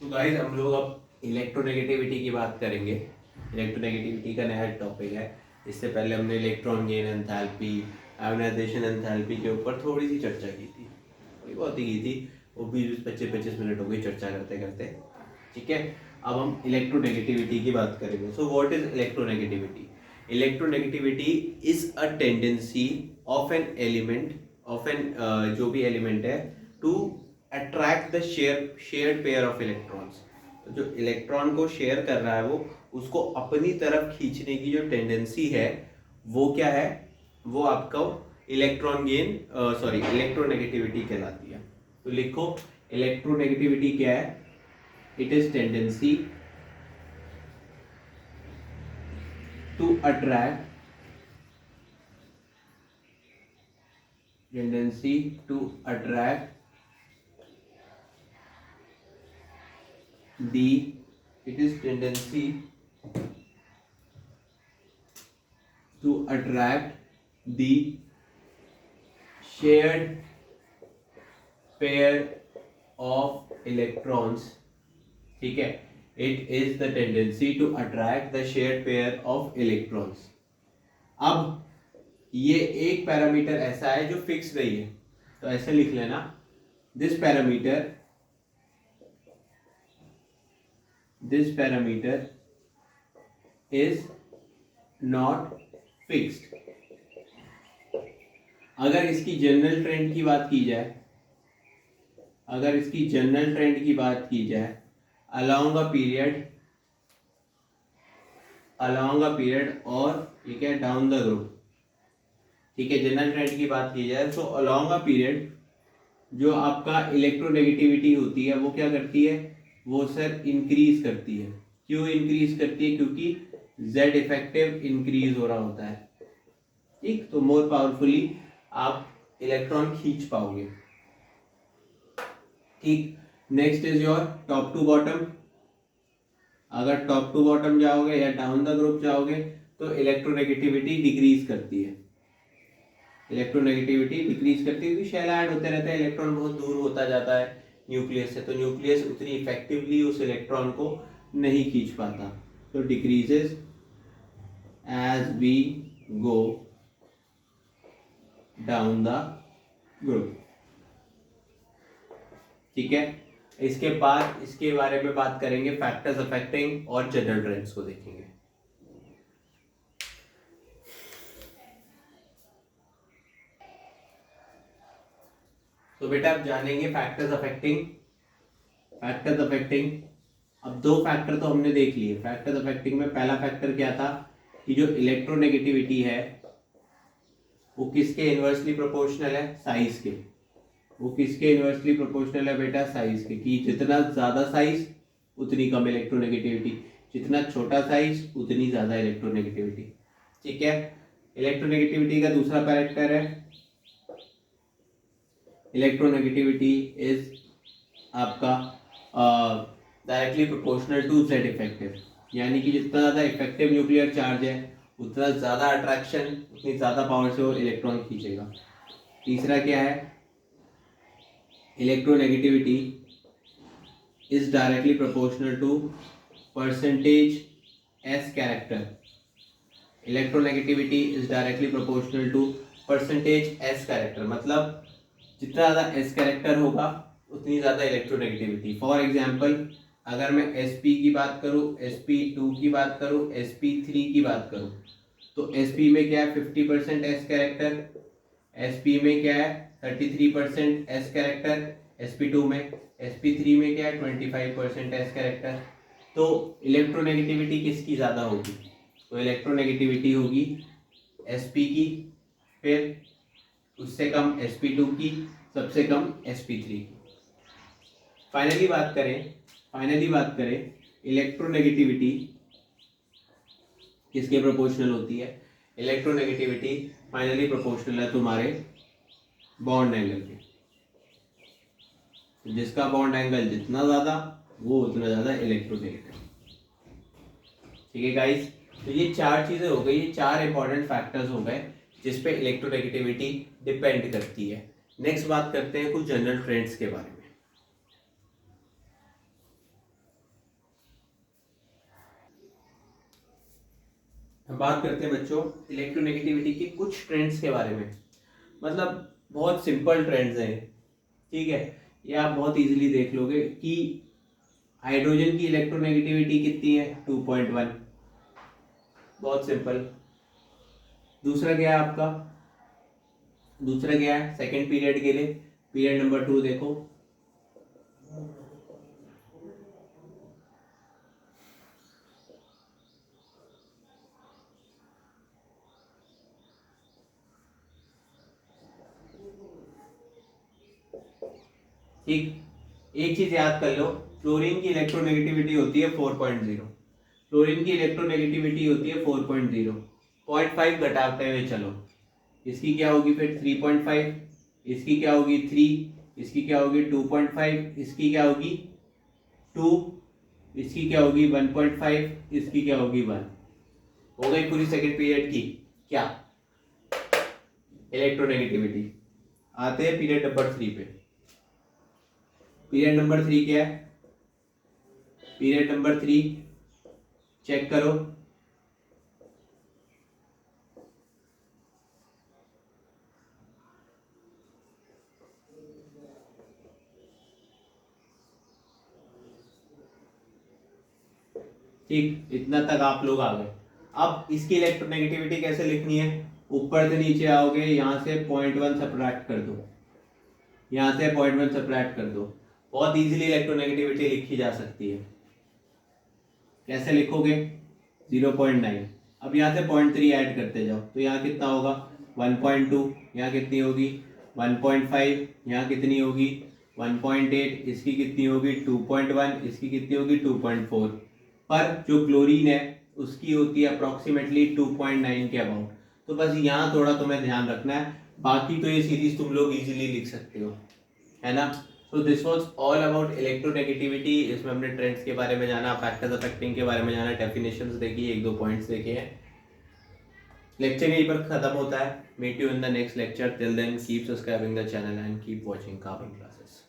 तो गाइस हम लोग अब इलेक्ट्रोनेगेटिविटी की बात करेंगे। इलेक्ट्रोनेगेटिविटी का नया टॉपिक है। इससे पहले हमने electron gain enthalpy, ionisation enthalpy के ऊपर थोड़ी सी चर्चा की थी, थोड़ी बहुत ही की थी। वो 20-25 मिनट हो गई चर्चा करते करते। ठीक है, अब हम इलेक्ट्रोनेगेटिविटी की बात करेंगे। So what is electronegativity? Electronegativity is a tendency of an element, of an जो भी एलिमेंट है, to attract the shared pair of electrons. तो जो इलेक्ट्रॉन को शेयर कर रहा है वो उसको अपनी तरफ खींचने की जो टेंडेंसी है वो क्या है? वो आपका इलेक्ट्रॉन गेन इलेक्ट्रोनेगेटिविटी कहलाती है। तो लिखो, इलेक्ट्रोनेगेटिविटी क्या है? It is tendency to attract tendency to attract the it is tendency to attract the shared pair of electrons. ठीक है, it is the tendency to attract the shared pair of electrons. अब ये एक parameter ऐसा है जो fix नहीं है, तो ऐसे लिख लेना, this parameter is not fixed. अगर इसकी जनरल ट्रेंड की बात की जाए, अलोंग अ पीरियड और ये क्या, डाउन द ग्रुप। ठीक है, जनरल ट्रेंड की बात की जाए तो अलोंग अ पीरियड जो आपका इलेक्ट्रोनेगेटिविटी होती है वो क्या करती है? वो सर इंक्रीज करती है। क्यों इंक्रीज करती है? क्योंकि जेड इफेक्टिव इंक्रीज हो रहा होता है। ठीक, तो मोर पावरफुली आप इलेक्ट्रॉन खींच पाओगे। ठीक, next is your top to bottom. अगर टॉप टू बॉटम जाओगे या डाउन द ग्रुप जाओगे तो इलेक्ट्रोनेगेटिविटी डिक्रीज करती है। क्योंकि शेल ऐड होते रहते हैं, इलेक्ट्रॉन बहुत दूर होता जाता है न्यूक्लियस से, तो न्यूक्लियस उतनी इफेक्टिवली उस इलेक्ट्रॉन को नहीं खींच पाता, तो decreases as we go down the group. ठीक है, इसके बाद इसके बारे में बात करेंगे, फैक्टर्स अफेक्टिंग और जनरल ट्रेंड्स को देखेंगे। तो बेटा आप जानेंगे फैक्टर्स अफेक्टिंग। अब दो फैक्टर तो हमने देख लिए। फैक्टर्स अफेक्टिंग में पहला फैक्टर क्या था कि जो इलेक्ट्रोनेगेटिविटी है वो किसके इनवर्सली प्रोपोर्शनल है? साइज के। वो किसके इनवर्सली प्रोपोर्शनल है बेटा? साइज के। कि जितना ज्यादा साइज उतनी कम इलेक्ट्रोनेगेटिविटी, जितना छोटा साइज उतनी ज्यादा इलेक्ट्रोनेगेटिविटी। ठीक है, इलेक्ट्रोनेगेटिविटी का दूसरा पैरामीटर है, इलेक्ट्रोनेगेटिविटी इज आपका directly proportional to Z effective. यानी कि जितना ज़्यादा इफेक्टिव न्यूक्लियर चार्ज है उतना ज़्यादा अट्रैक्शन, उतनी ज़्यादा पावर से वो इलेक्ट्रॉन खींचेगा। तीसरा क्या है? Electronegativity is directly proportional to percentage S character. Electronegativity is directly proportional to percentage S character, मतलब जितना ज़्यादा एस कैरेक्टर होगा उतनी ज़्यादा इलेक्ट्रोनेगेटिविटी। फॉर एग्जांपल अगर मैं sp की बात करूँ, sp2 की बात करूँ, sp3 की बात करूँ, तो sp में क्या है? 50% एस कैरेक्टर, sp में क्या है? 33% एस कैरेक्टर, sp2 में, sp3 में क्या है? 25% एस कैरेक्टर। तो इलेक्ट्रोनेगेटिविटी किसकी ज़्यादा होगी? तो इलेक्ट्रोनेगेटिविटी होगी sp की, फिर उससे कम sp2 की, सबसे कम sp3 की। फाइनली बात करें इलेक्ट्रोनेगेटिविटी किसके प्रोपोर्शनल होती है? इलेक्ट्रोनेगेटिविटी फाइनली प्रोपोर्शनल है तुम्हारे बॉन्ड एंगल के। जिसका बॉन्ड एंगल जितना ज्यादा वो उतना ज्यादा इलेक्ट्रोनेगेटिव। ठीक है गाइस, तो ये चार चीजें हो गई, ये चार इंपॉर्टेंट फैक्टर्स हो गए जिसपे इलेक्ट्रोनेगेटिविटी डिपेंड करती है। नेक्स्ट बात करते हैं कुछ जनरल ट्रेंड्स के बारे में। हम बात करते हैं बच्चों इलेक्ट्रोनेगेटिविटी के कुछ ट्रेंड्स के बारे में। मतलब बहुत सिंपल ट्रेंड्स हैं, ठीक है, ये आप बहुत इजीली देख लोगे कि हाइड्रोजन की इलेक्ट्रोनेगेटिविटी कितनी है 2.1, बहुत सिंपल। दूसरा क्या है आपका, दूसरा क्या है सेकंड पीरियड के लिए, पीरियड नंबर 2 देखो, ठीक। एक चीज याद कर लो, फ्लोरीन की इलेक्ट्रोनेगेटिविटी होती है 4.0, फ्लोरीन की इलेक्ट्रोनेगेटिविटी होती है 4.0, 0.5 घटाते हुए चलो, इसकी क्या होगी फिर 3.5, इसकी क्या होगी 3, इसकी क्या होगी 2.5, इसकी क्या होगी 2, इसकी क्या होगी 1.5, इसकी क्या होगी 1। हो गई पूरी सेकंड पीरियड की क्या इलेक्ट्रोनेगेटिविटी। आते हैं पीरियड नंबर 3 पे। पीरियड नंबर 3 क्या है, पीरियड नंबर 3 चेक करो, ठीक, इतना तक आप लोग आ गए। अब इसकी इलेक्ट्रोनेगेटिविटी कैसे लिखनी है, ऊपर से नीचे आओगे, यहाँ से 0.1 सब्ट्रैक्ट कर दो, यहाँ से 0.1 सब्ट्रैक्ट कर दो, बहुत इजीली इलेक्ट्रोनेगेटिविटी लिखी जा सकती है। कैसे लिखोगे 0.9, अब यहाँ से 0.3 ऐड करते जाओ, तो यहाँ कितना होगा 1.2, यहाँ कितनी होगी 1.5, यहाँ कितनी होगी 1.8, इसकी कितनी होगी 2.1, इसकी कितनी होगी 2.4, पर जो क्लोरीन है उसकी होती है अप्रॉक्सीमेटली 2.9 के अबाउट। तो बस यहाँ थोड़ा तुम्हें ध्यान रखना है, बाकी तो ये सीरीज तुम लोग इजीली लिख सकते हो, है ना। So this was all about electronegativity. इसमें हमने ट्रेंड्स के बारे में जाना, फैक्टर्स अफेक्टिंग के बारे में जाना, डेफिनेशंस देखी, एक दो पॉइंट्स देखे हैं। लेक्चर यहीं पर खत्म होता है। Meet you in the next lecture, till then keep subscribing the channel and keep watching Carbon classes.